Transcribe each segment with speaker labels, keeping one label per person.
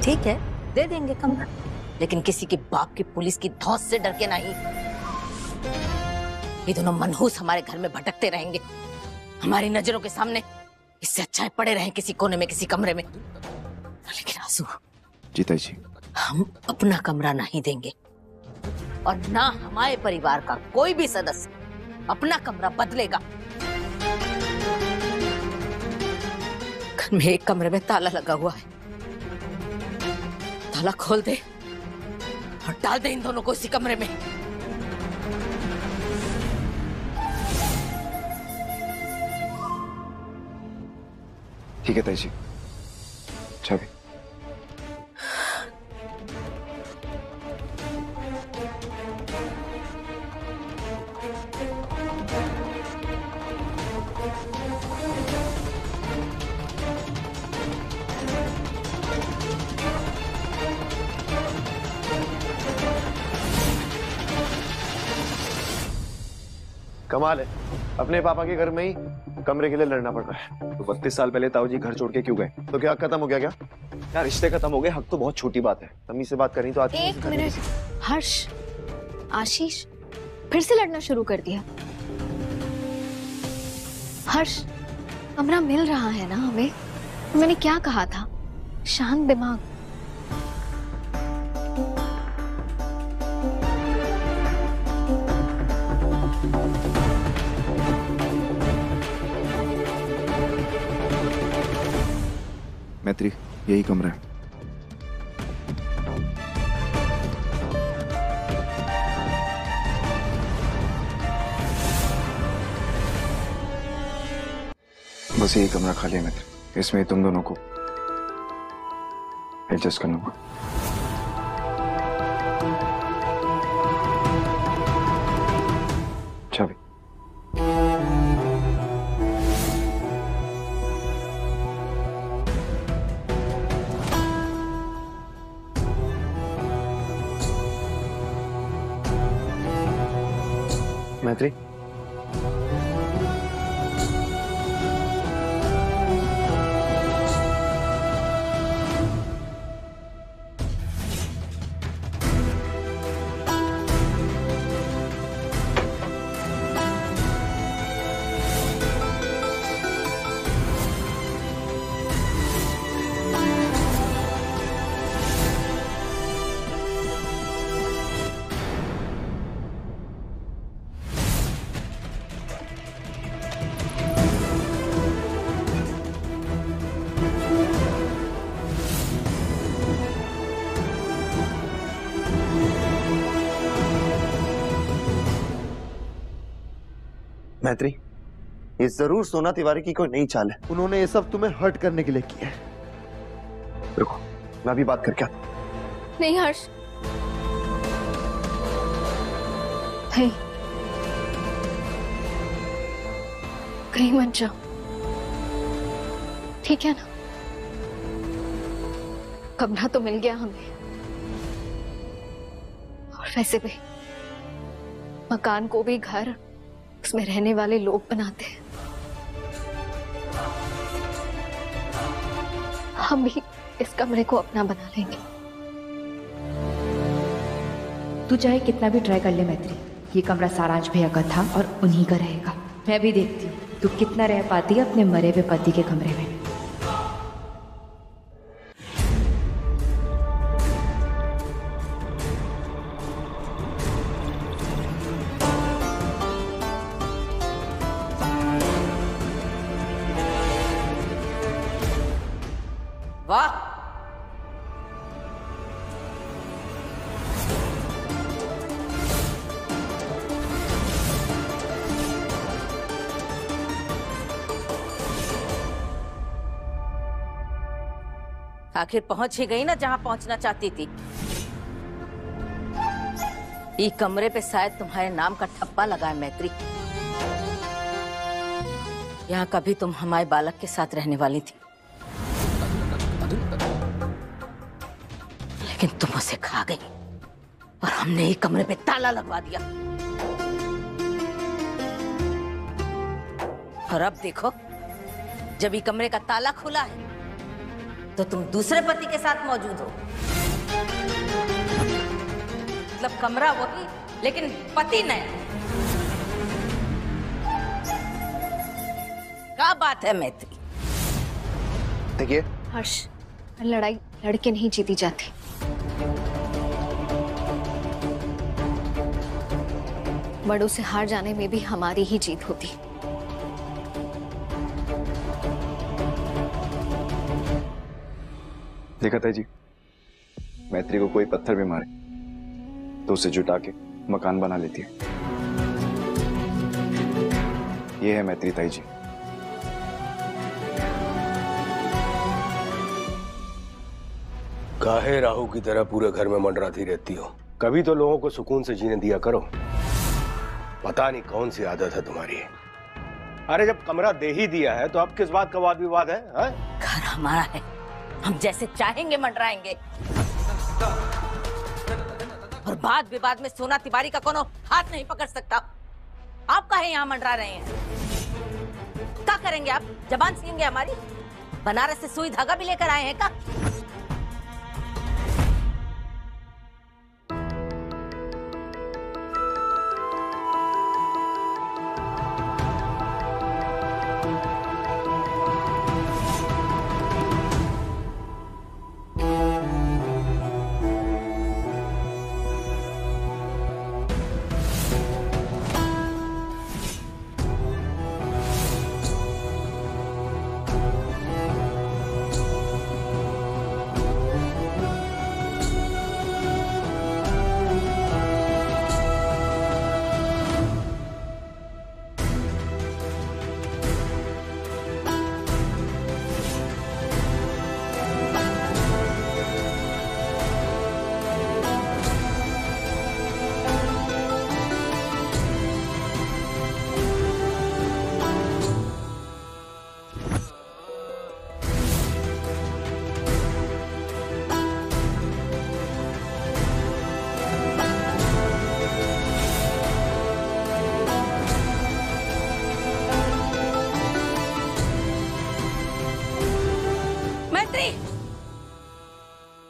Speaker 1: ठीक है, दे देंगे कमरा, लेकिन किसी के बाप की पुलिस की धौंस से डर के नहीं। ये दोनों मनहूस हमारे घर में भटकते रहेंगे, हमारी नजरों के सामने। इससे अच्छा है पड़े रहें किसी कोने में, किसी कमरे में। लेकिन आंसू
Speaker 2: जीता जी,
Speaker 1: हम अपना कमरा नहीं देंगे, और ना हमारे परिवार का कोई भी सदस्य अपना कमरा बदलेगा। घर में एक कमरे में ताला लगा हुआ है, ताला खोल दे और डाल दे इन दोनों को इसी कमरे में।
Speaker 2: ठीक है ताई जी, चाबी।
Speaker 3: कमाल है, अपने पापा के घर में ही कमरे के लिए लड़ना पड़ रहा है।
Speaker 2: तो 32 साल पहले ताऊ जी घर छोड़ के क्यों गए?
Speaker 3: तो क्या खत्म हो गया क्या?
Speaker 2: यार रिश्ते खत्म हो गए, हक तो बहुत छोटी बात है।
Speaker 3: तमीज से बात करनी तो आज।
Speaker 4: एक मिनट, हर्ष, आशीष फिर से लड़ना शुरू कर दिया। हर्ष, कमरा मिल रहा है ना हमें? मैंने क्या कहा था, शांत दिमाग।
Speaker 2: मैत्री, यही कमरा है। बस यही कमरा खाली है मैत्री, इसमें तुम दोनों को एडजस्ट करना होगा। चाबी।
Speaker 3: मैत्री, मैत्री, ये जरूर सोना तिवारी की कोई नई चाल है। उन्होंने ये सब तुम्हें हर्ट करने के लिए किया है। रुको, मैं अभी बात करके आता हूं।
Speaker 4: नहीं हर्ष, नहीं, कहीं मत जाओ, ठीक है ना? कमरा तो मिल गया हमें, और वैसे भी मकान को भी घर, उसमें रहने वाले लोग बनाते हैं। हम भी इस कमरे को अपना बना लेंगे।
Speaker 5: तू चाहे कितना भी ट्राई कर ले मैत्री, ये कमरा सारांश भैया का था और उन्हीं का रहेगा। मैं भी देखती हूँ तू कितना रह पाती है अपने मरे हुए पति के कमरे में।
Speaker 1: वाह, आखिर पहुंच ही गई ना जहां पहुंचना चाहती थी। ये कमरे पे शायद तुम्हारे नाम का ठप्पा लगा है मैत्री। यहाँ कभी तुम हमारे बालक के साथ रहने वाली थी, लेकिन तुम उसे खा गई और हमने ये कमरे पे ताला लगवा दिया। और अब देखो, जब ये कमरे का ताला खुला है तो तुम दूसरे पति के साथ मौजूद हो। मतलब कमरा वही लेकिन पति नहीं। क्या बात है मैत्री?
Speaker 3: देखिए
Speaker 4: हर्ष, लड़ाई लड़के नहीं जीती जाती। बड़ों से हार जाने में भी हमारी ही जीत होती।
Speaker 2: देखा ताई जी, मैत्री को कोई पत्थर भी मारे तो उसे जुटा के मकान बना लेती है। ये है मैत्री ताई जी।
Speaker 6: काहे राहु की तरह पूरे घर में मंडराती रहती हो? कभी तो लोगों को सुकून से जीने दिया करो। पता नहीं कौन सी आदत है तुम्हारी। अरे जब कमरा दे ही दिया है तो अब किस बात का वाद विवाद है?
Speaker 1: घर हमारा है, हम जैसे चाहेंगे मंडराएंगे। और बात विवाद में सोना तिवारी का कोनो हाथ नहीं पकड़ सकता। आप काहे यहाँ मंडरा रहे हैं? क्या करेंगे आप? जबान सीएंगे हमारी? बनारस से सुई धागा भी लेकर आए हैं क्या?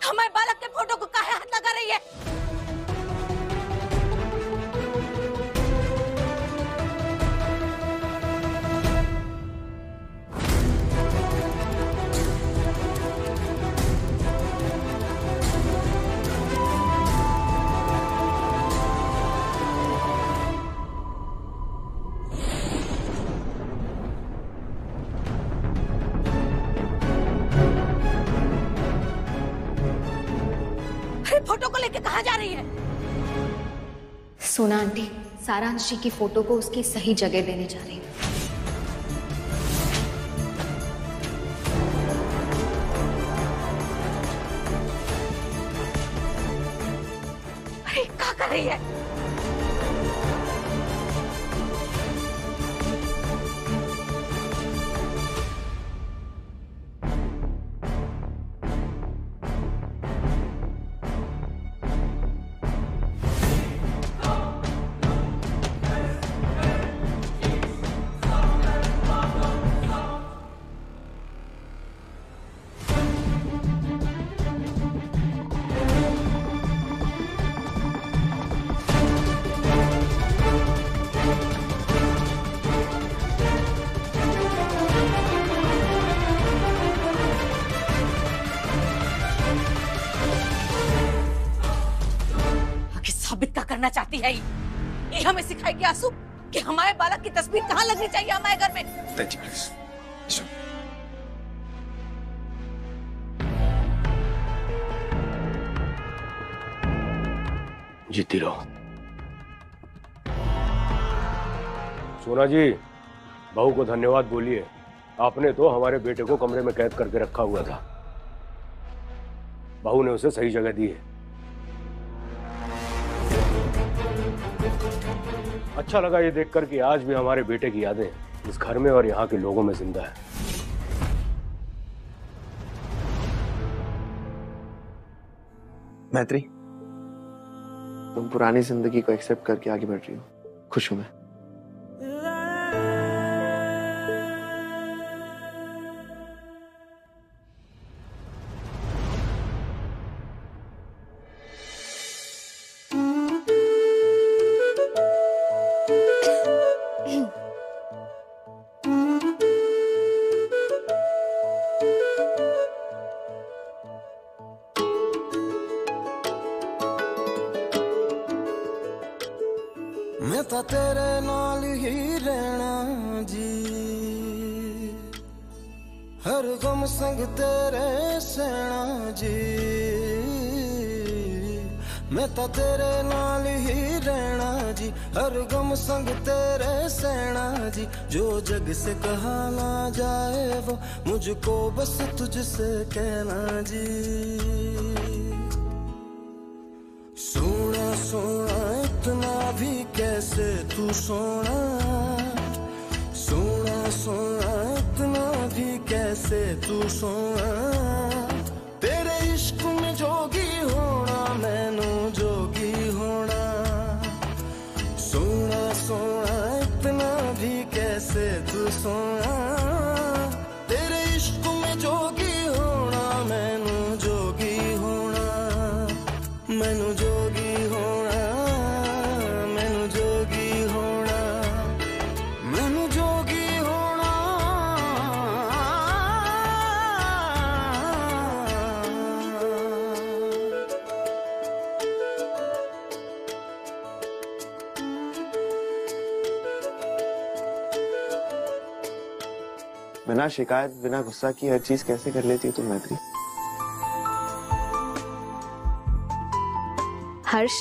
Speaker 1: हमारे बालक के फोटो को काहे हाथ लगा रही है? फोटो को लेके कहां जा रही है?
Speaker 4: सोना आंटी सारांश जी की फोटो को उसकी सही जगह देने जा रही है।
Speaker 1: अरे क्या कर रही है? साबित क्या करना चाहती है ये हमें सिखाएगी आंसू कि हमारे बालक की तस्वीर कहाँ लगनी चाहिए हमारे घर में?
Speaker 2: ताई जी प्लीज
Speaker 6: जीती रहो। सोना जी, बहू को धन्यवाद बोलिए। आपने तो हमारे बेटे को कमरे में कैद करके रखा हुआ था। बहू ने उसे सही जगह दी है। अच्छा लगा ये देखकर कि आज भी हमारे बेटे की यादें इस घर में और यहाँ के लोगों में जिंदा है।
Speaker 3: मैत्री, तुम पुरानी जिंदगी को एक्सेप्ट करके आगे बढ़ रही हो। खुश हूं मैं।
Speaker 7: मैं तो तेरे नाल ही रहना जी, हर गम संग तेरे सहना जी। मैं तो तेरे नाल ही रहना जी, हर गम संग तेरे सहना जी। जो जग से कहा ना जाए वो मुझको बस तुझसे कहना जी। सोना सोना इतना भी कैसे तू सोना, सोना सोना इतना भी कैसे तू सोना। तेरे इश्क में जोगी होना मैनू जोगी होना। सोना सोना इतना भी कैसे तू सोना। तेरे इश्क में जोगी होना मैनू जोगी होना। मैनू जोगी होना, मैनू जोगी होना, मैनू जोगी होना।
Speaker 3: बिना शिकायत बिना गुस्सा की हर चीज कैसे कर लेती हो तुम मैत्री?
Speaker 4: हर्ष,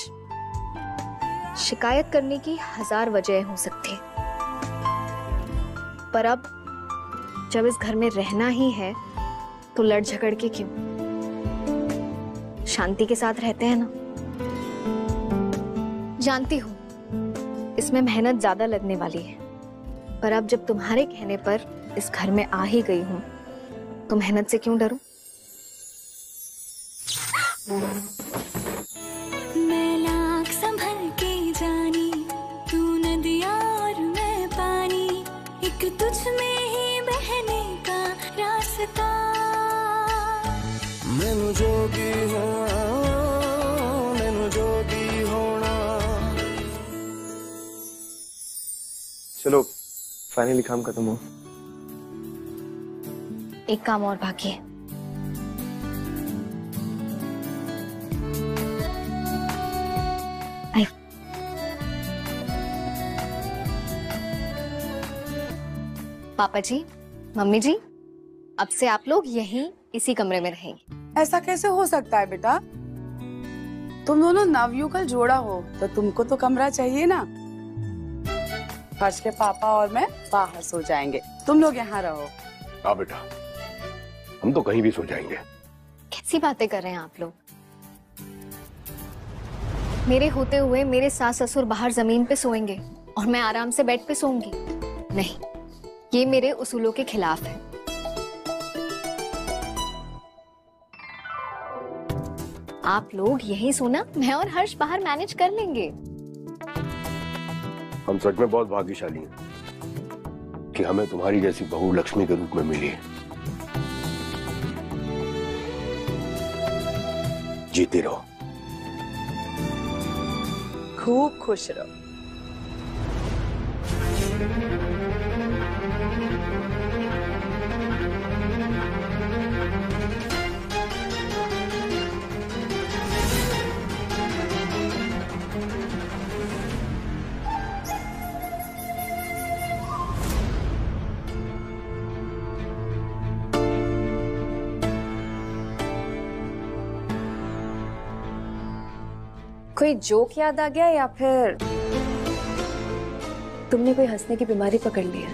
Speaker 4: शिकायत करने की 1000 वजह हो सकती है, पर अब जब इस घर में रहना ही है तो लड़ झगड़ के क्यों? शांति के साथ रहते हैं ना। जानती हूँ इसमें मेहनत ज्यादा लगने वाली है, पर अब जब तुम्हारे कहने पर इस घर में आ ही गई हूँ तो मेहनत से क्यों डरूं?
Speaker 8: मैं लाख संभल के जानी, तू नदिया और मैं पानी, एक तुझ में ही बहने का रास्ता।
Speaker 7: मैनू जोगी होना, मैनू जोगी होना।
Speaker 3: चलो फाइनली काम खत्म हो।
Speaker 4: एक काम और बाकी है। आई। पापा जी, मम्मी जी, अब से आप लोग यहीं इसी कमरे में रहेंगे।
Speaker 9: ऐसा कैसे हो सकता है बेटा? तुम दोनों नवयुगल जोड़ा हो तो तुमको तो कमरा चाहिए ना। हर्ष के पापा और मैं बाहर सो जाएंगे, तुम लोग यहाँ रहो।
Speaker 6: हाँ बेटा, हम तो कहीं भी सो जाएंगे।
Speaker 4: कैसी बातें कर रहे हैं आप लोग? मेरे होते हुए मेरे सास ससुर बाहर जमीन पे सोएंगे और मैं आराम से बेड पे सोऊंगी? नहीं, ये मेरे उसूलों के खिलाफ है। आप लोग यहीं सोना, मैं और हर्ष बाहर मैनेज कर लेंगे।
Speaker 6: हम सच में बहुत भाग्यशाली हैं कि हमें तुम्हारी जैसी बहू लक्ष्मी के रूप में मिली है। जीती रहो,
Speaker 9: खूब खुश रहो।
Speaker 10: कोई जोक याद आ गया या फिर तुमने कोई हंसने की बीमारी पकड़ ली है?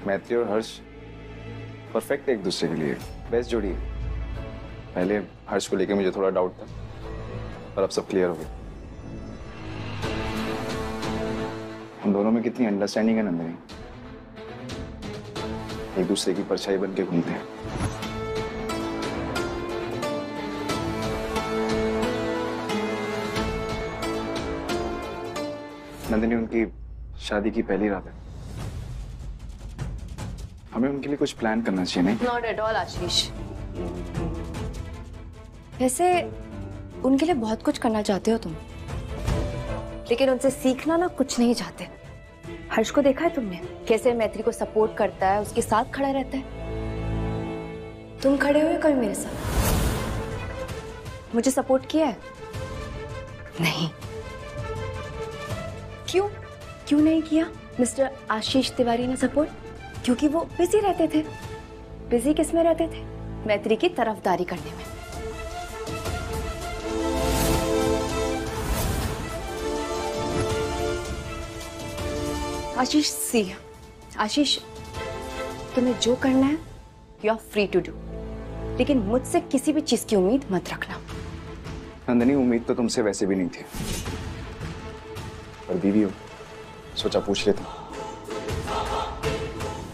Speaker 2: मैत्री और हर्ष परफेक्ट एक दूसरे के लिए, बेस्ट जोड़ी है। पहले हर्ष को लेकर मुझे थोड़ा डाउट था, पर अब सब क्लियर हो गया। हम दोनों में कितनी अंडरस्टैंडिंग है नंदिनी, एक दूसरे की परछाई बन के घूमते हैं। नंदिनी, उनकी शादी की पहली रात है, हमें उनके लिए कुछ प्लान करना चाहिए नहीं?
Speaker 10: नॉट एट ऑल आशीष। वैसे उनके लिए बहुत कुछ करना चाहते हो तुम, लेकिन उनसे सीखना ना कुछ नहीं चाहते। हर्ष को देखा है तुमने कैसे मैत्री को सपोर्ट करता है, उसके साथ खड़ा रहता है। तुम खड़े हुए कभी मेरे साथ? मुझे सपोर्ट किया है? नहीं। क्यों नहीं किया मिस्टर आशीष तिवारी ने सपोर्ट? क्योंकि वो बिजी रहते थे। बिजी किस में रहते थे? मैत्री की तरफदारी करने में। आशीष, तुम्हें जो करना है you are free to do, लेकिन मुझसे किसी भी चीज की उम्मीद मत रखना।
Speaker 2: नंदिनी, उम्मीद तो तुमसे वैसे भी नहीं थी, पर बीवी हो, सोचा पूछ लेता।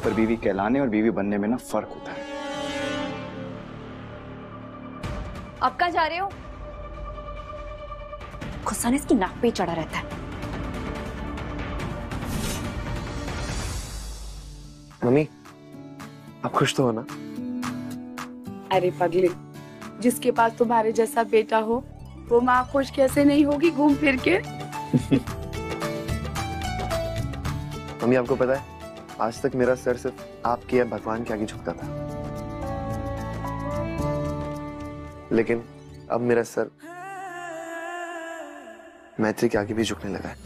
Speaker 2: पर बीवी कहलाने और बीवी बनने में ना फर्क होता है।
Speaker 10: अब कहाँ जा रहे हो? गुस्सा ने इसकी नाक पे ही चढ़ा रहता है।
Speaker 3: मम्मी, आप खुश तो हो ना?
Speaker 9: अरे पगले, जिसके पास तुम्हारे जैसा बेटा हो वो माँ खुश कैसे नहीं होगी घूम फिर के।
Speaker 3: मम्मी, आपको पता है आज तक मेरा सर सिर्फ आपके या भगवान के आगे झुकता था, लेकिन अब मेरा सर मैत्री के आगे भी झुकने लगा है,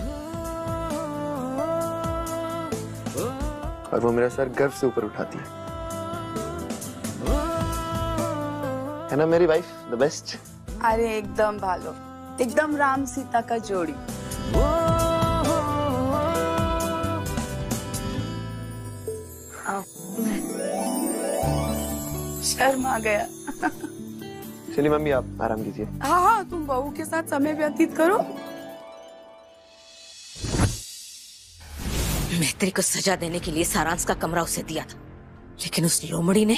Speaker 3: और वो मेरा सर गर्व से ऊपर उठाती है ना मेरी वाइफ, द बेस्ट।
Speaker 9: अरे एकदम भालो, एकदम राम सीता का जोड़ी। शर्म आ गया।
Speaker 3: चलिए मम्मी, आप आराम कीजिए।
Speaker 9: हाँ, तुम बहू के साथ समय व्यतीत करो।
Speaker 1: मैत्री को सजा देने के लिए सारांश का कमरा उसे दिया था, लेकिन उस लोमड़ी ने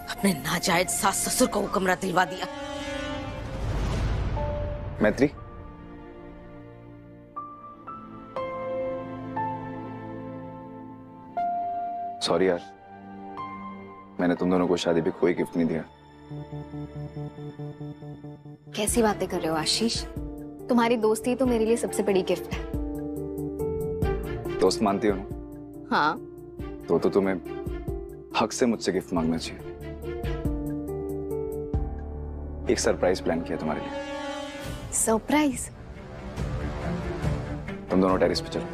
Speaker 1: अपने नाजायज सास ससुर को वो कमरा दिलवा दिया।
Speaker 2: मैत्री, सॉरी यार, मैंने तुम दोनों को शादी पे कोई गिफ्ट नहीं दिया।
Speaker 4: कैसी बातें कर रहे हो आशीष? तुम्हारी दोस्ती तो मेरे लिए सबसे बड़ी गिफ्ट है।
Speaker 2: दोस्त मानती हो ना?
Speaker 4: हाँ।
Speaker 2: तो तुम्हें हक से मुझसे गिफ्ट मांगना चाहिए। एक सरप्राइज प्लान किया तुम्हारे लिए।
Speaker 4: सरप्राइज?
Speaker 2: तुम दोनों टेरेस पे चलो।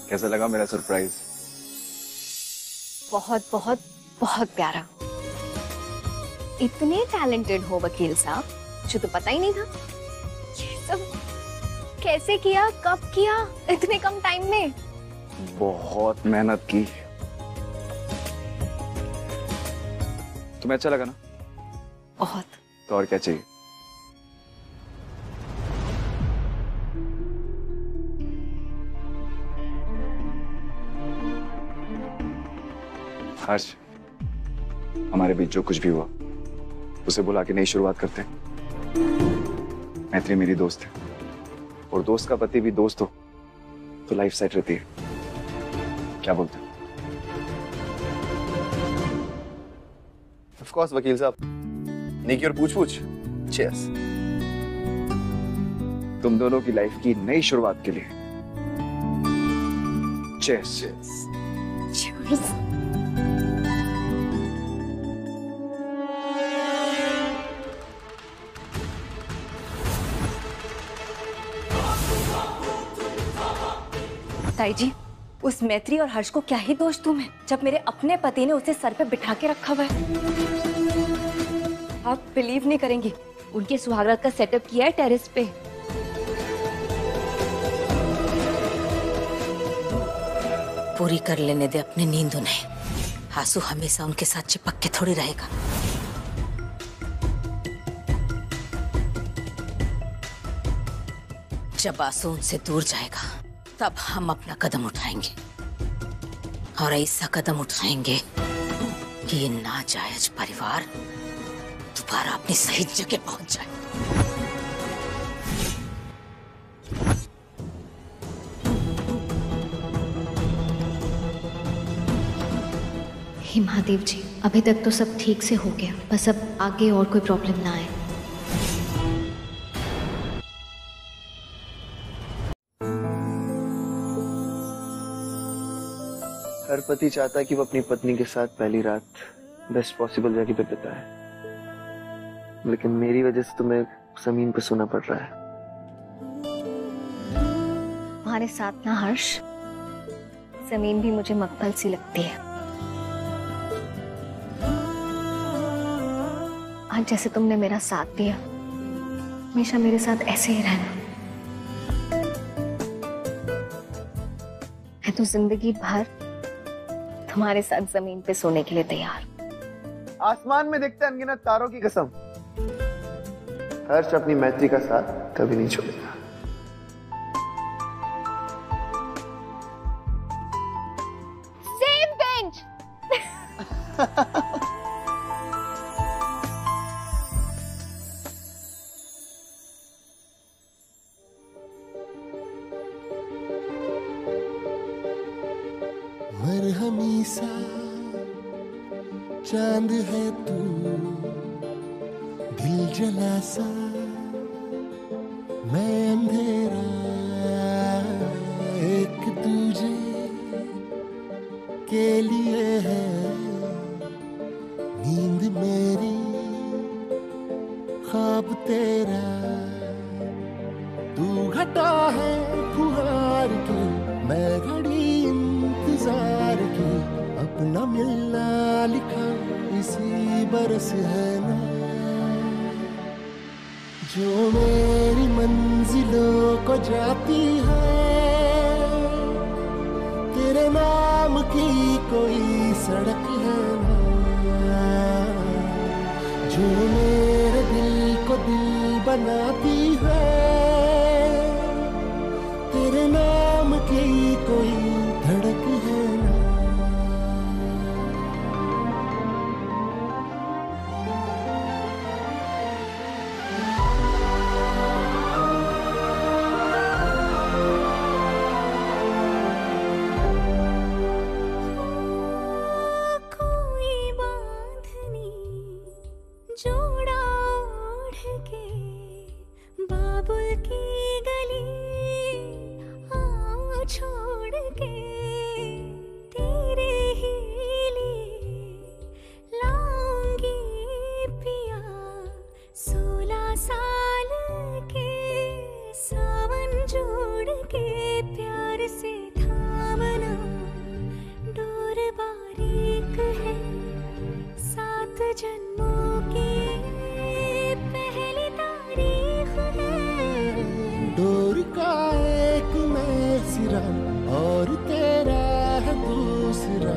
Speaker 2: कैसा लगा मेरा सरप्राइज?
Speaker 4: बहुत बहुत बहुत प्यारा। इतने टैलेंटेड हो वकील साहब, मुझे तो पता ही नहीं था। ये सब कैसे किया, कब किया, इतने कम टाइम में?
Speaker 2: बहुत मेहनत की। तुम्हें अच्छा लगा ना?
Speaker 4: बहुत।
Speaker 2: तो और क्या चाहिए? हर्ष, हमारे बीच जो कुछ भी हुआ उसे बुला के नई शुरुआत करते हैं। मैत्री मेरी दोस्त है, और दोस्त का पति भी दोस्त हो तो लाइफ सेट रहती है। क्या बोलते हो?
Speaker 3: ऑफ कोर्स वकील साहब, नेकी और पूछ-पूछ। चीयर्स।
Speaker 2: तुम दोनों की लाइफ की नई शुरुआत के लिए चीयर्स।
Speaker 4: चीयर्स।
Speaker 10: ताई जी, उस मैत्री और हर्ष को क्या ही दोष तुम्हें, जब मेरे अपने पति ने उसे सर पे बिठा के रखा हुआ है। आप बिलीव नहीं करेंगी, उनके सुहागरात का सेटअप किया है टेरेस पे।
Speaker 1: पूरी कर लेने दे अपनी नींद उन्हें। आंसू हमेशा उनके साथ चिपक के थोड़ी रहेगा। जब आंसू उनसे दूर जाएगा तब हम अपना कदम उठाएंगे। और ऐसा कदम उठाएंगे कि ये नाजायज परिवार दोबारा अपनी सही जगह पहुंच जाए।
Speaker 4: हे महादेव जी, अभी तक तो सब ठीक से हो गया, बस अब आगे और कोई प्रॉब्लम ना आए।
Speaker 3: हर पति चाहता है कि वो अपनी पत्नी के साथ पहली रात बेस्ट पॉसिबल जगह पे बिताए, लेकिन मेरी वजह से तुम्हें जमीन पे सोना पड़ रहा है।
Speaker 4: तुम्हारे साथ ना हर्ष, जमीन भी मुझे मकबल सी लगती है। आज जैसे तुमने मेरा साथ दिया, हमेशा मेरे साथ ऐसे ही रहना। मैं तो जिंदगी भर तुम्हारे साथ जमीन पे सोने के लिए तैयार।
Speaker 3: आसमान में दिखते अनगिनत तारों की कसम, हर्ष अपनी मैत्री का साथ कभी नहीं छोड़ेगा।
Speaker 4: Same bench.
Speaker 7: मरहमी सा चांद है तू, दिल जला सा मैं अंधेरा, एक दूजे के लिए है नींद मेरी, ख्वाब तेरा। तू घटा है फुहार के, मैं घड़ी इंतजार की, अपना मिलना लिखा इसी बरस है ना, जो मेरी मंजिलों को जाती है। तेरे नाम की कोई सड़क है ना, जो मेरे दिल को दिल बनाती है। तेरे नाम की कोई धड़क है ना।
Speaker 8: कोई बांधनी जोड़ा ओढ़ के बाबुल की गली आओ छोड़ के, तेरे ही लिए लाऊंगी पिया 16 साल के, सावन जोड़ के प्यार से थामना, डोर बारीक है 7 जन्मों की पहली तारीख है।
Speaker 7: डोर का एक मैं सिरा और तेरा है दूसरा,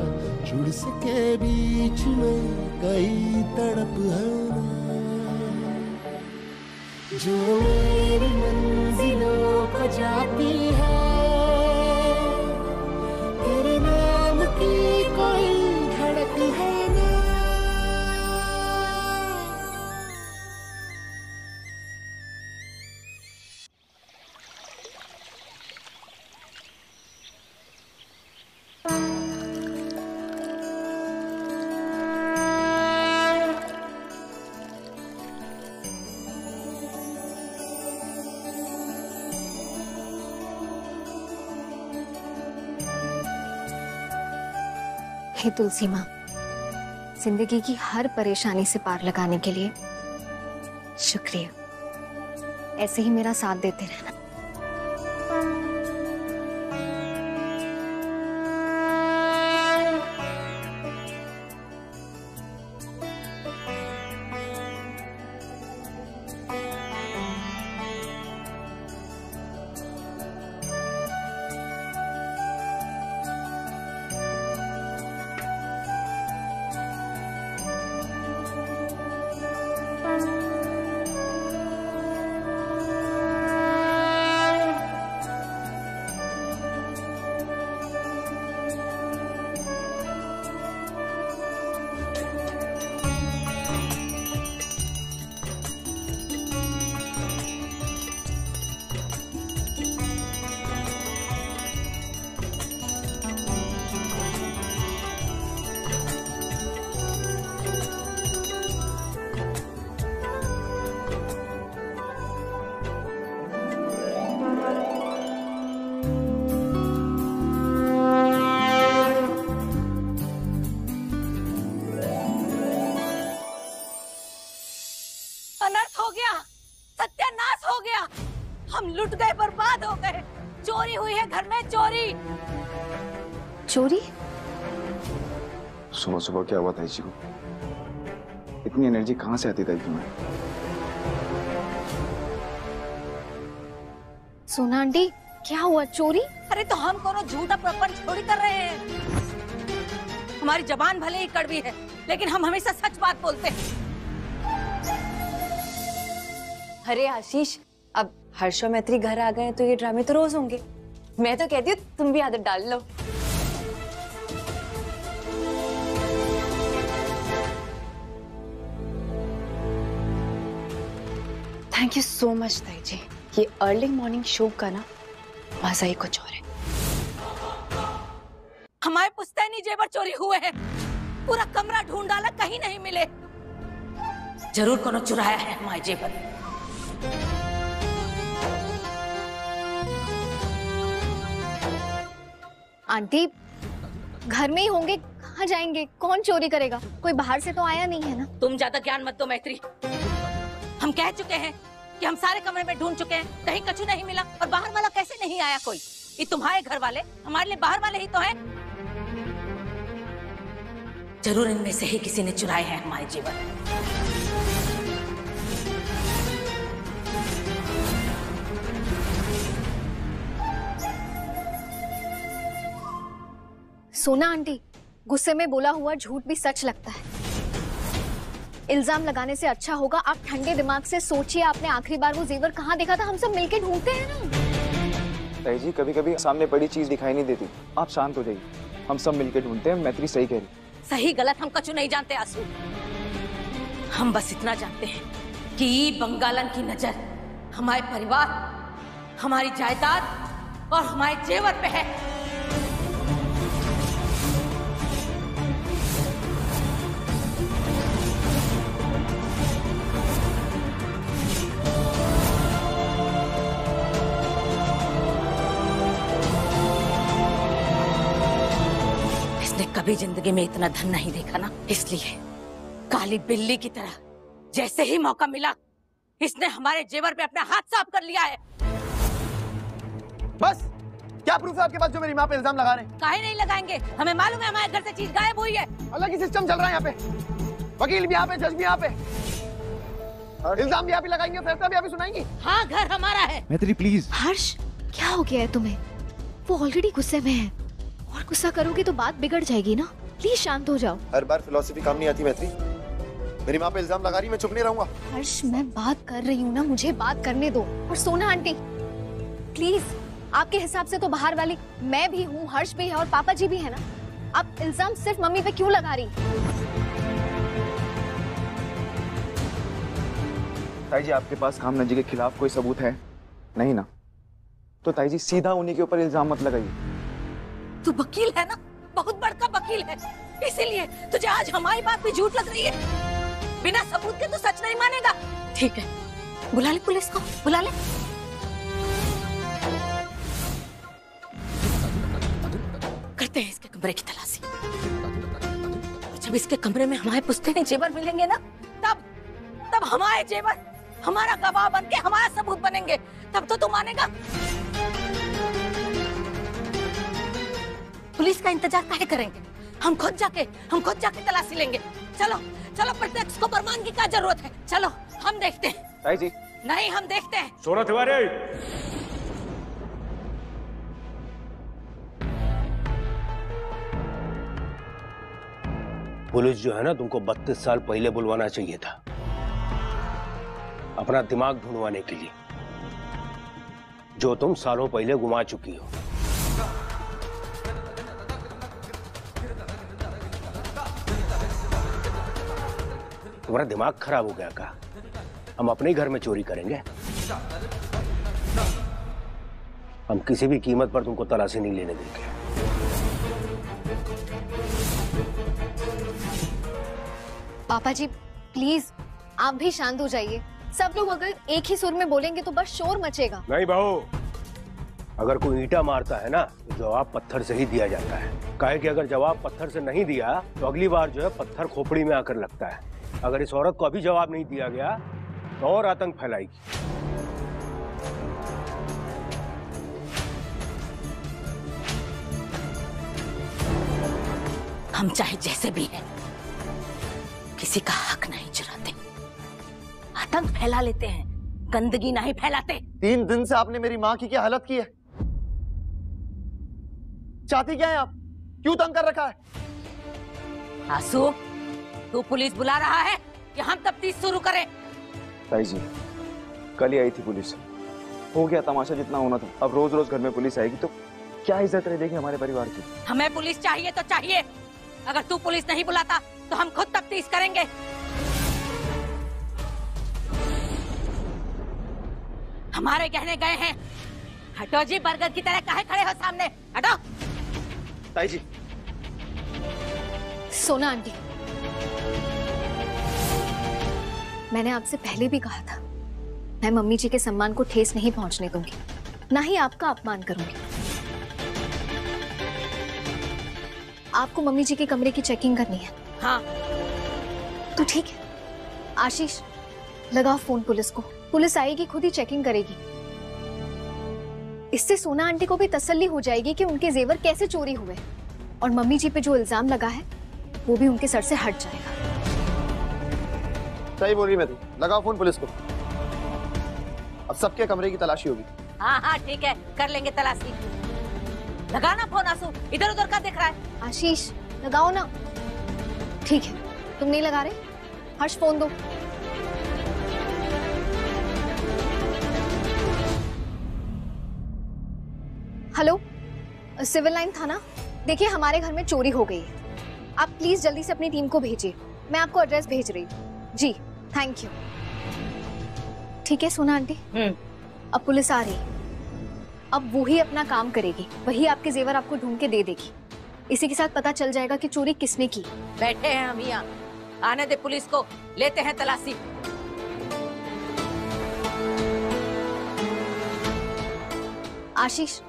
Speaker 7: जुड़ सके बीच में कई तड़प है ना, जो मेरी मंजिलों को जाती है। तेरे नाम की कोई धड़क है ना।
Speaker 4: हे तुलसी माँ, जिंदगी की हर परेशानी से पार लगाने के लिए शुक्रिया। ऐसे ही मेरा साथ देते रहना।
Speaker 1: घर में चोरी।
Speaker 4: चोरी?
Speaker 2: सुबह सुबह क्या हुआ ताई जी को? इतनी एनर्जी कहाँ से आती ताई तुम्हें?
Speaker 4: सोना आंटी, क्या हुआ? चोरी?
Speaker 1: अरे तो हम कोनो झूठा प्रपंच थोड़ी कर रहे हैं। हमारी जबान भले ही कड़वी है, लेकिन हम हमेशा सच बात बोलते हैं।
Speaker 10: अरे आशीष, अब हर्ष और मैत्री घर आ गए हैं तो ये ड्रामे तो रोज होंगे। मैं तो कहती हूँ तुम भी आदत डाल लो। थैंक यू सो मच ताई जी। ये अर्ली मॉर्निंग शो का ना मजा ही कुछ और है।
Speaker 1: हमारे पुश्तैनी जेवर चोरी हुए हैं। पूरा कमरा ढूंढ डाला, कहीं नहीं मिले। जरूर कोनो चुराया है हमारे जेवर।
Speaker 4: आंटी, घर में ही होंगे, कहाँ जाएंगे? कौन चोरी करेगा? कोई बाहर से तो आया नहीं है ना?
Speaker 1: तुम ज्यादा ज्ञान मत दो मैत्री। हम कह चुके हैं कि हम सारे कमरे में ढूंढ चुके हैं, कहीं कछु नहीं मिला। और बाहर वाला कैसे नहीं आया कोई? ये तुम्हारे घर वाले हमारे लिए बाहर वाले ही तो हैं। जरूर इनमें से ही किसी ने चुराए हैं हमारे जेवर।
Speaker 4: सोना आंटी, गुस्से में बोला हुआ झूठ भी सच लगता है। इल्जाम लगाने से अच्छा होगा आप ठंडे दिमाग से सोचिए, आपने आखिरी बार वो जेवर कहाँ देखा था? हम सब मिलके ढूंढते हैं ना।
Speaker 2: ताई जी, कभी कभी सामने पड़ी चीज दिखाई नहीं देती। आप शांत हो जाइए, हम सब मिलके ढूंढते हैं। मैत्री सही कह रही।
Speaker 1: सही गलत हम कछु नहीं जानते आंसू। हम बस इतना जानते हैं कि बंगालन की नजर हमारे परिवार, हमारी जायदाद और हमारे जेवर पे है। कभी जिंदगी में इतना धन नहीं देखा ना, इसलिए काली बिल्ली की तरह जैसे ही मौका मिला इसने हमारे जेवर पे अपना हाथ साफ कर लिया है।
Speaker 3: बस क्या प्रूफ है आपके पास जो मेरी माँ पे इल्जाम लगा रहे हैं?
Speaker 1: काहे नहीं लगाएंगे? हमें मालूम है हमारे घर से चीज गायब हुई है।
Speaker 3: अलग ही सिस्टम चल रहा है यहाँ पे। वकील भी यहाँ पे, जज भी यहाँ पे, इल्जाम भी आप ही लगाएंगे, फैसला भी आप ही सुनाएंगी।
Speaker 1: हाँ, घर हमारा है।
Speaker 2: मैत्री प्लीज।
Speaker 4: हर्ष, क्या हो गया है तुम्हें? वो ऑलरेडी गुस्से में है, और गुस्सा करोगे तो बात बिगड़ जाएगी ना। प्लीज शांत हो जाओ।
Speaker 3: हर बार फिलॉसफी काम नहीं आती मैत्री। मेरी माँ पे इल्जाम लगा रही, मैं चुप नहीं रहूंगा।
Speaker 4: हर्ष, मैं बात कर रही हूँ ना, मुझे बात करने दो। और सोना आंटी, प्लीज, आपके हिसाब से तो बाहर वाली मैं भी हूँ, हर्ष भी है और पापा जी भी है ना। आप इल्जाम सिर्फ मम्मी पे क्यों लगा रही?
Speaker 2: ताई जी, आपके पास खामना जी के खिलाफ कोई सबूत है? नहीं ना? तो ताई जी सीधा उन्हीं के ऊपर इल्जाम मत लगाइए।
Speaker 1: तू वकील है ना, बहुत बड़का वकील है, इसीलिए तुझे आज हमारी बात भी झूठ लग रही है। बिना सबूत के तो सच नहीं मानेगा। ठीक है, बुला ले पुलिस को, बुला ले। करते हैं इसके कमरे की तलाशी। जब इसके कमरे में हमारे पुश्तैनी जेवर मिलेंगे ना, तब हमारे जेवर हमारा गवाह बन के हमारा सबूत बनेंगे। तब तो तू मानेगा। पुलिस का इंतजार काहे करेंगे? हम खुद जाके तलाशी लेंगे। चलो चलो, प्रत्यक्ष को प्रमाण की क्या जरूरत है? चलो हम देखते हैं।
Speaker 2: ताई जी
Speaker 1: नहीं, हम देखते हैं।
Speaker 6: सोना तिवारी, पुलिस जो है ना, तुमको 32 साल पहले बुलवाना चाहिए था, अपना दिमाग ढूंढवाने के लिए, जो तुम सालों पहले गुमा चुकी हो। तुम्हारा दिमाग खराब हो गया का? हम अपने ही घर में चोरी करेंगे? हम किसी भी कीमत पर तुमको तलाशी नहीं लेने देंगे।
Speaker 4: पापा जी प्लीज, आप भी शांत हो जाइए। सब लोग अगर एक ही सुर में बोलेंगे तो बस शोर मचेगा।
Speaker 6: नहीं बहू, अगर कोई ईंटा मारता है ना, तो जवाब पत्थर से ही दिया जाता है। काहे कि अगर जवाब पत्थर से नहीं दिया तो अगली बार जो है पत्थर खोपड़ी में आकर लगता है। अगर इस औरत को अभी जवाब नहीं दिया गया तो और आतंक फैलाएगी।
Speaker 1: हम चाहे जैसे भी हैं, किसी का हक नहीं चुराते, आतंक फैला लेते हैं, गंदगी नहीं फैलाते।
Speaker 3: 3 दिन से आपने मेरी माँ की क्या हालत की है? चाहती क्या है आप? क्यों तंग कर रखा है?
Speaker 1: आंसू, तू पुलिस बुला रहा है कि हम तफ्तीश शुरू करें?
Speaker 2: ताई जी, कल ही आई थी पुलिस, हो गया तमाशा जितना होना था। अब रोज रोज घर में पुलिस आएगी तो क्या इज्जत रहेगी हमारे परिवार की?
Speaker 1: हमें पुलिस चाहिए तो चाहिए, अगर तू पुलिस नहीं बुलाता तो हम खुद तफ्तीश करेंगे। हमारे गहने गए हैं, हटो जी, बर्गर की तरह काहे खड़े हो सामने, हटो।
Speaker 3: ताई जी।
Speaker 4: सोना आंटी, मैंने आपसे पहले भी कहा था, मैं मम्मी जी के सम्मान को ठेस नहीं पहुंचने दूंगी, ना ही आपका अपमान करूंगी। आपको मम्मी जी के कमरे की चेकिंग करनी है?
Speaker 1: हाँ।
Speaker 4: तो ठीक है, आशीष लगाओ फोन पुलिस को, पुलिस आएगी, खुद ही चेकिंग करेगी। इससे सोना आंटी को भी तसल्ली हो जाएगी कि उनके जेवर कैसे चोरी हुए, और मम्मी जी पे जो इल्जाम लगा है वो भी उनके सर से हट जाएगा।
Speaker 3: सही बोल रही मैं, लगाओ फोन पुलिस को, अब सबके कमरे की तलाशी होगी।
Speaker 1: हाँ हाँ ठीक है, कर लेंगे तलाशी। लगाना फोन आंसू, इधर उधर का दिख रहा है?
Speaker 4: आशीष लगाओ ना। ठीक है, तुम नहीं लगा रहे? हर्ष फोन दो। हेलो, सिविल लाइन थाना, देखिए हमारे घर में चोरी हो गई है, आप प्लीज जल्दी से अपनी टीम को भेजिए, मैं आपको एड्रेस भेज रही हूँ। जी थैंक यू। ठीक है सोना आंटी, अब पुलिस आ रही है, अब वो ही अपना काम करेगी, वही आपके जेवर आपको ढूंढ के दे देगी। इसी के साथ पता चल जाएगा कि चोरी किसने की।
Speaker 1: बैठे हैं हम यहाँ, आने दे पुलिस को, लेते हैं तलाशी।
Speaker 4: आशीष,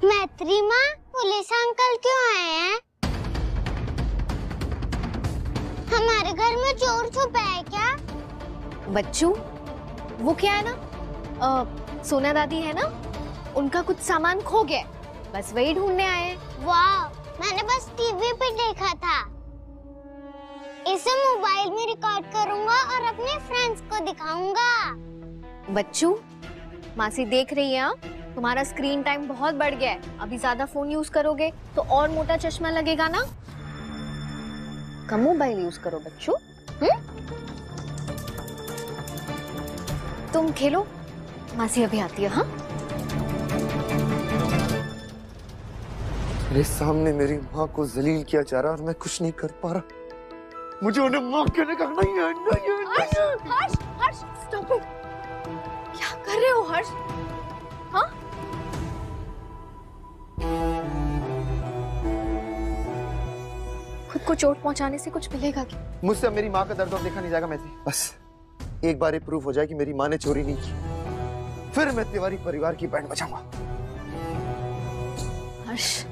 Speaker 11: मैत्री माँ, पुलिस अंकल क्यों आए हैं? हमारे घर में चोर छुपा है क्या?
Speaker 4: बच्चू, वो क्या है ना, सोना दादी है ना, उनका कुछ सामान खो गया, बस वही ढूंढने आए हैं।
Speaker 11: वाह, मैंने बस टीवी पे देखा था। इसे मोबाइल में रिकॉर्ड करूंगा और अपने फ्रेंड्स को दिखाऊंगा।
Speaker 4: बच्चू, मासी देख रही है, तुम्हारा स्क्रीन टाइम बहुत बढ़ गया है, अभी ज्यादा फोन यूज करोगे तो और मोटा चश्मा लगेगा ना। कम मोबाइल यूज करो बच्चू। तुम खेलो, मासी अभी आती है। हाँ,
Speaker 3: मेरे सामने मेरी माँ को जलील किया जा रहा और मैं कुछ नहीं कर पा रहा। मुझे उन्हें माफ करने का नहीं है।
Speaker 4: हर्ष, हर्ष, स्टॉप इट। क्या कर रहे हो हर्ष? हाँ? खुद को चोट पहुंचाने से कुछ मिलेगा क्या?
Speaker 3: मुझसे अब मेरी माँ का दर्द और देखा नहीं जाएगा मैत्री। बस एक बार ये प्रूफ हो जाए कि मेरी माँ ने चोरी नहीं की, फिर मैं तिवारी परिवार की बैंड बजाऊंगा।
Speaker 4: हर्ष,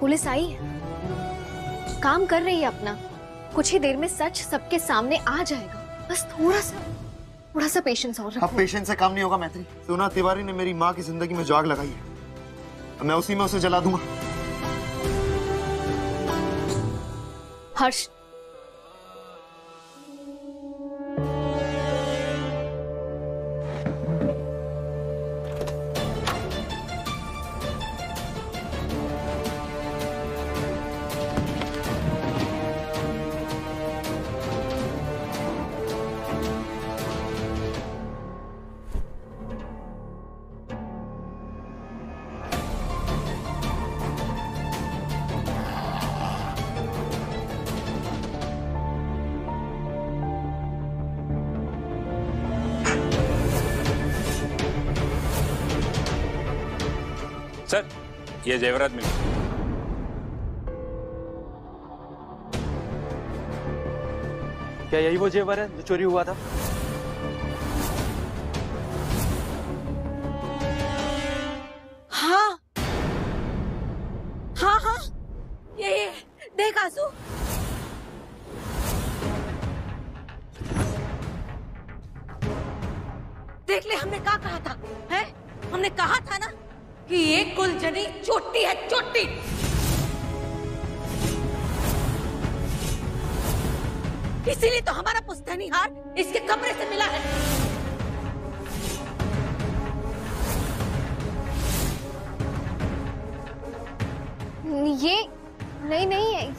Speaker 4: पुलिस आई है, काम कर रही है अपना, कुछ ही देर में सच सबके सामने आ जाएगा, बस थोड़ा सा पेशेंस और रखो।
Speaker 3: अब पेशेंस से काम नहीं होगा मैत्री। सोना तिवारी ने मेरी माँ की जिंदगी में जो आग लगाई है, मैं उसी में उसे जला दूंगा।
Speaker 4: हर्ष,
Speaker 12: सर, ये जेवरात मिले।
Speaker 13: क्या यही वो जेवर है जो चोरी हुआ था?
Speaker 1: देख आंसू, देख ले, हमने क्या कहा था, है? हमने कहा था ना कि ये कुलजनी चोटी है, चोटी। इसीलिए तो हमारा पुश्तैनी हार इसके कमरे से मिला है।
Speaker 4: ये नहीं,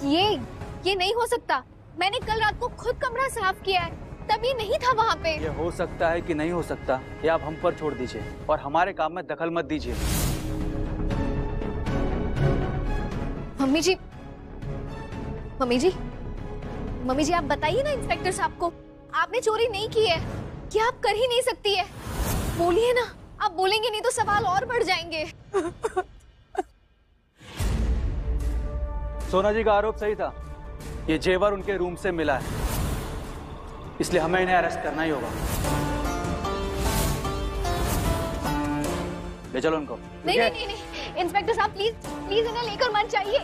Speaker 4: ये नहीं हो सकता। मैंने कल रात को खुद कमरा साफ किया है, तभी नहीं था वहाँ पे।
Speaker 13: ये हो सकता है कि नहीं हो सकता, ये आप हम पर छोड़ दीजिए और हमारे काम में दखल मत दीजिए।
Speaker 4: मम्मी जी आप बताइए ना इंस्पेक्टर साहब को, आपने चोरी नहीं की है, क्या आप कर ही नहीं सकती है? बोलिए ना, आप बोलेंगे नहीं तो सवाल और बढ़ जाएंगे।
Speaker 13: सोना जी का आरोप सही था, ये जेवर उनके रूम से मिला है, इसलिए हमें इन्हें अरेस्ट करना ही होगा। ले चलो उनको।
Speaker 4: नहीं, इंस्पेक्टर साहब प्लीज इन्हें लेकर मत जाइए।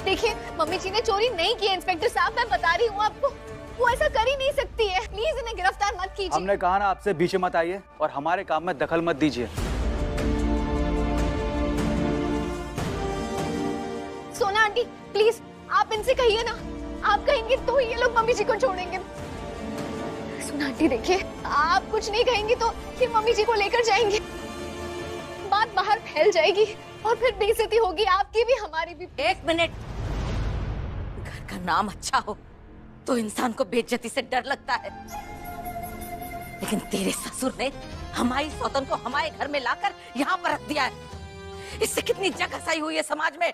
Speaker 4: देखिए मम्मी जी ने चोरी नहीं की है इंस्पेक्टर साहब, मैं बता रही हूँ आपको, वो ऐसा कर ही नहीं सकती है। प्लीज इन्हें गिरफ्तार मत कीजिए।
Speaker 13: हमने कहा ना आपसे बीच मत आइए और हमारे काम में दखल मत दीजिए।
Speaker 4: सोना आंटी प्लीज आप इनसे कहिए ना, आप कहेंगे तो ये लोग मम्मी जी को छोड़ेंगे। सोना आंटी देखिए, आप कुछ नहीं कहेंगे तो ये मम्मी जी को लेकर जाएंगे, बात बाहर फैल जाएगी और फिर बेइज्जती होगी, आपकी भी हमारी भी।
Speaker 1: एक मिनट, घर का नाम अच्छा हो तो इंसान को बेइज्जती से डर लगता है, लेकिन तेरे ससुर ने हमारी सौतन को हमारे घर में लाकर यहाँ पर रख दिया है। इससे कितनी जगहसाई हुई है समाज में।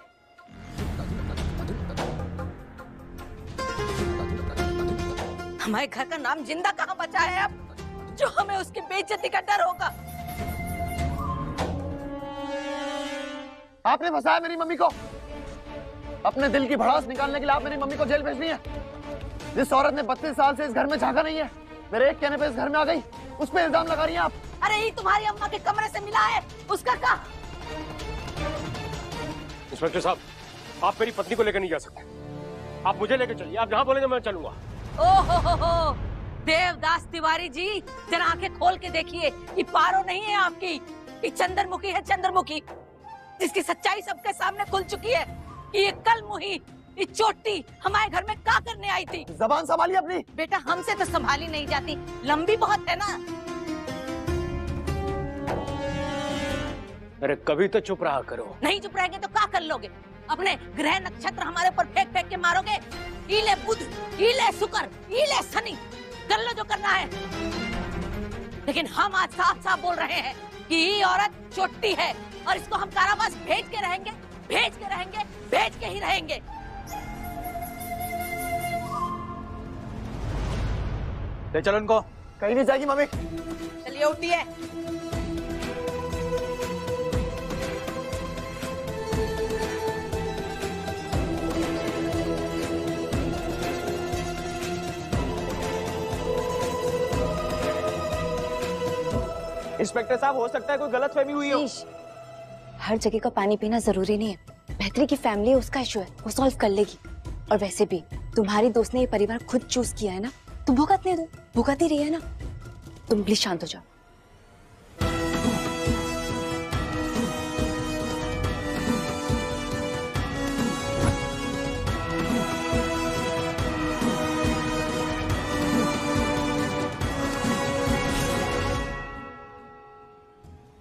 Speaker 1: हमारे घर का नाम जिंदा कहाँ बचा है अब, जो हमें उसकी बेइज्जती का डर होगा।
Speaker 3: आपने फंसाया मेरी मम्मी को, अपने दिल की भड़ास निकालने के लिए आप मेरी मम्मी को जेल भेज दी है। जिस औरत ने 32 साल से इस घर में झांका नहीं है, मेरे एक कहने पे इस घर में आ गई, उस पे इल्जाम लगा रही हैं आप।
Speaker 1: अरे ये तुम्हारी अम्मा के कमरे से मिला है, उसका क्या?
Speaker 6: इंस्पेक्टर साहब, आप मेरी पत्नी को लेकर नहीं जा सकते, आप मुझे लेकर चलिए, आप जहाँ बोलेंगे मैं चलूंगा।
Speaker 1: ओहो देवदास तिवारी जी, जरा आंखें खोल के देखिए, ये पारो नहीं है आपकी, ये चंद्रमुखी है, चंद्रमुखी, जिसकी सच्चाई सबके सामने खुल चुकी है। ये कल मुही, ये चोटी हमारे घर में क्या करने आई थी?
Speaker 3: जबान संभालिए अपनी।
Speaker 1: बेटा हमसे तो संभाली नहीं जाती, लंबी बहुत है ना।
Speaker 6: अरे कभी तो चुप रहा करो।
Speaker 1: नहीं चुप रहेंगे तो क्या कर लोगे? अपने ग्रह नक्षत्र हमारे ऊपर फेंक फेंक के मारोगे? ईले बुध, ईले शुक्र, ईले शनि, कर लो जो करना है। लेकिन हम आज साफ साफ बोल रहे हैं कि ये औरत चोटी है और इसको हम कारावास भेज के रहेंगे, भेज के रहेंगे, भेज के ही रहेंगे।
Speaker 13: ले चलो उनको।
Speaker 3: कहीं नहीं जाएगी मम्मी।
Speaker 1: चलिए उठिए।
Speaker 3: इंस्पेक्टर साहब, हो सकता है कोई गलतफहमी हुई हो।
Speaker 10: हर जगह का पानी पीना जरूरी नहीं है। मैत्री की फैमिली है, उसका इशू है, वो सॉल्व कर लेगी। और वैसे भी तुम्हारी दोस्त ने ये परिवार खुद चूज किया है ना, तुम भुगतने दो, भुगत ही रही है ना। तुम प्लीज शांत हो जाओ।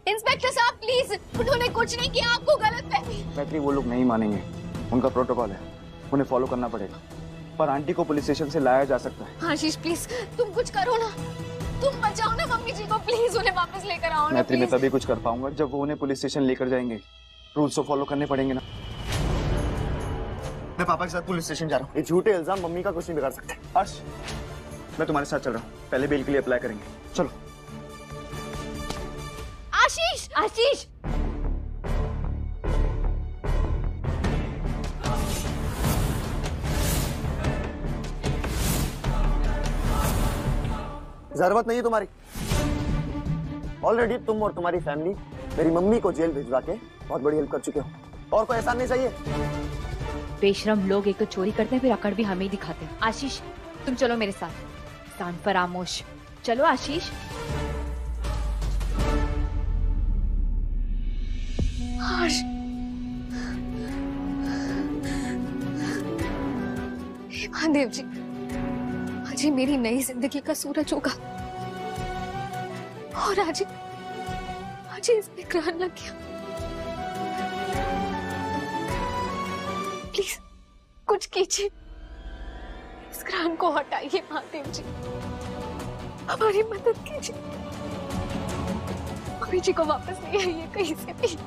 Speaker 4: इंस्पेक्टर साहब प्लीज, उन्होंने कुछ नहीं किया, आपको गलतफहमी।
Speaker 2: मैत्री, वो लोग नहीं मानेंगे, उनका प्रोटोकॉल है, उन्हें फॉलो करना पड़ेगा। पर आंटी को पुलिस स्टेशन से लाया जा सकता है।
Speaker 4: आशीष प्लीज तुम कुछ करो ना, तुम बचाओ ना मम्मी जी को, प्लीज उन्हें वापस लेकर आओ ना।
Speaker 2: मैत्री, मैं तभी कुछ कर पाऊंगा जब वो उन्हें पुलिस स्टेशन लेकर जाएंगे। रूल्स तो फॉलो करने पड़ेंगे ना।
Speaker 3: मैं पापा के साथ पुलिस स्टेशन जा रहा हूँ। ये झूठे इल्जाम मम्मी का कुछ नहीं बिगाड़ सकते।
Speaker 2: हर्ष, मैं तुम्हारे साथ चल रहा हूँ, पहले बेल के लिए अप्लाई करेंगे। चलो।
Speaker 4: आशीष, आशीष
Speaker 3: जरूरत नहीं है तुम्हारी। ऑलरेडी तुम और तुम्हारी फैमिली मेरी मम्मी को जेल भिजवा के बहुत बड़ी हेल्प कर चुके हो, और कोई एहसान नहीं चाहिए।
Speaker 5: बेशरम लोग एक तो चोरी करते हैं, फिर अकड़ भी हमें ही दिखाते हैं। आशीष तुम चलो मेरे साथ, कान पर आमोश। चलो आशीष।
Speaker 4: हर्ष, हे महादेव जी, आज ही मेरी नई जिंदगी का सूरज होगा और आज ही इसमें ग्रहण लग गया। प्लीज कुछ कीजिए, इस ग्रहण को हटाइए महादेव जी, हमारी मदद कीजिए। मम्मी जी को वापस नहीं आइए कहीं से भी।